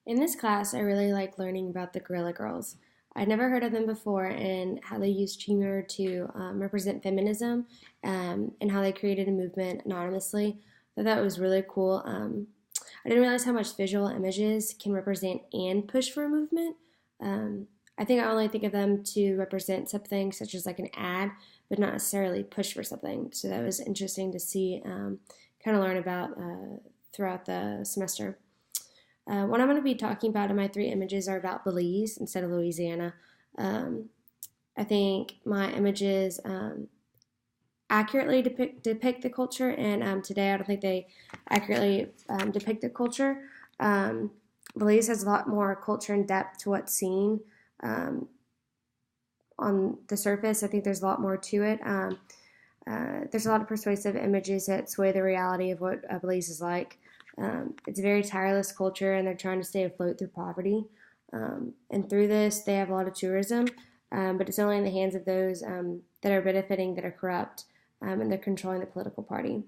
In this class, I really like learning about the Guerrilla Girls. I'd never heard of them before and how they used humor to represent feminism and how they created a movement anonymously. I thought that was really cool. I didn't realize how much visual images can represent and push for a movement. I think I only think of them to represent something such as like an ad, but not necessarily push for something. So that was interesting to see, kind of learn about throughout the semester. What I'm going to be talking about in my three images are about Belize instead of Louisiana. Um, I think my images accurately depict the culture, and today I don't think they accurately depict the culture. Um, Belize has a lot more culture and depth to what's seen um, on the surface. I think there's a lot more to it. There's a lot of persuasive images that sway the reality of what Belize is like. It's a very tireless culture, and they're trying to stay afloat through poverty. And through this, they have a lot of tourism, but it's only in the hands of those that are benefiting that are corrupt, and they're controlling the political party.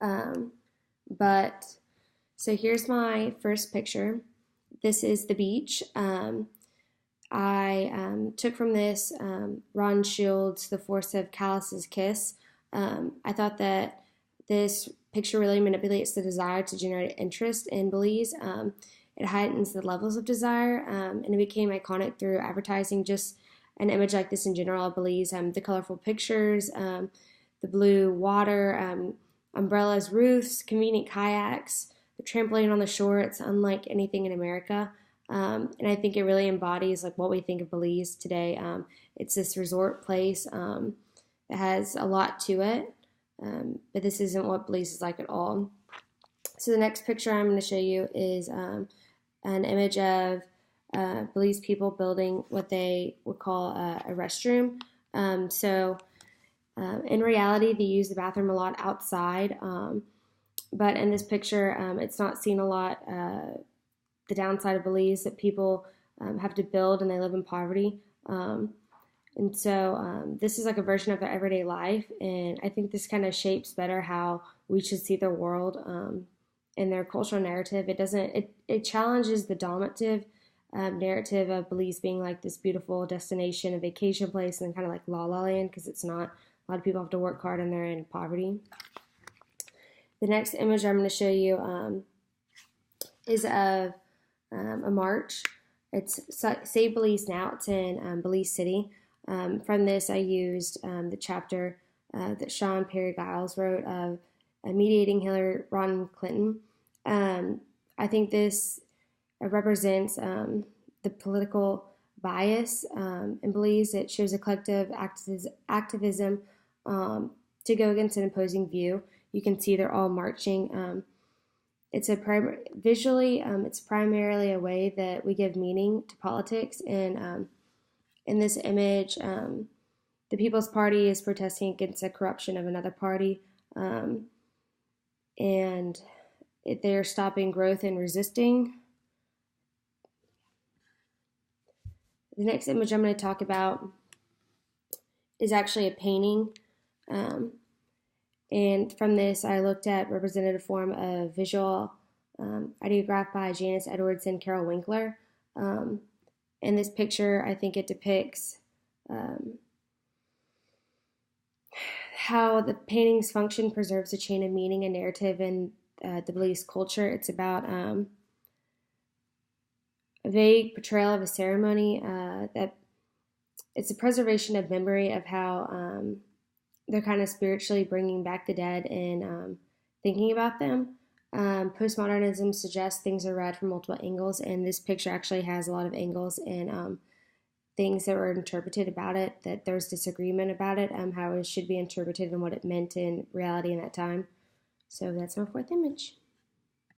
Um, but so here's my first picture. This is the beach. I took from this Ron Shields' The Force of Callus's Kiss. I thought that this picture really manipulates the desire to generate interest in Belize. It heightens the levels of desire, and it became iconic through advertising just an image like this in general of Belize. The colorful pictures, the blue water, umbrellas, roofs, convenient kayaks, the trampoline on the shore. It's unlike anything in America. And I think it really embodies like what we think of Belize today. It's this resort place that has a lot to it, but this isn't what Belize is like at all. So the next picture I'm going to show you is an image of Belize people building what they would call a restroom. In reality, they use the bathroom a lot outside, but in this picture, it's not seen a lot. The downside of Belize that people have to build and they live in poverty. This is like a version of their everyday life, and I think this kind of shapes better how we should see the world in their cultural narrative. It challenges the dominative narrative of Belize being like this beautiful destination, a vacation place, and kind of like La La Land because it's not. A lot of people have to work hard and they're in poverty. The next image I'm going to show you is of a march. It's Save Belize Now. It's in Belize City. From this, I used the chapter that Sean Perry Giles wrote of mediating Hillary Rodham Clinton. I think this represents the political bias in Belize. It shows a collective activism to go against an opposing view. You can see they're all marching. It's visually, it's primarily a way that we give meaning to politics. And in this image, the People's Party is protesting against the corruption of another party, and they're stopping growth and resisting. The next image I'm going to talk about is actually a painting. And from this, I looked at representative form of visual ideograph by Janice Edwards and Carol Winkler. In this picture, I think it depicts how the painting's function preserves a chain of meaning and narrative in the Belize culture. It's about a vague portrayal of a ceremony that it's a preservation of memory of how they're kind of spiritually bringing back the dead and thinking about them. Postmodernism suggests things are read from multiple angles, and this picture actually has a lot of angles and things that were interpreted about it, that there's disagreement about it, how it should be interpreted and what it meant in reality in that time. So that's my fourth image.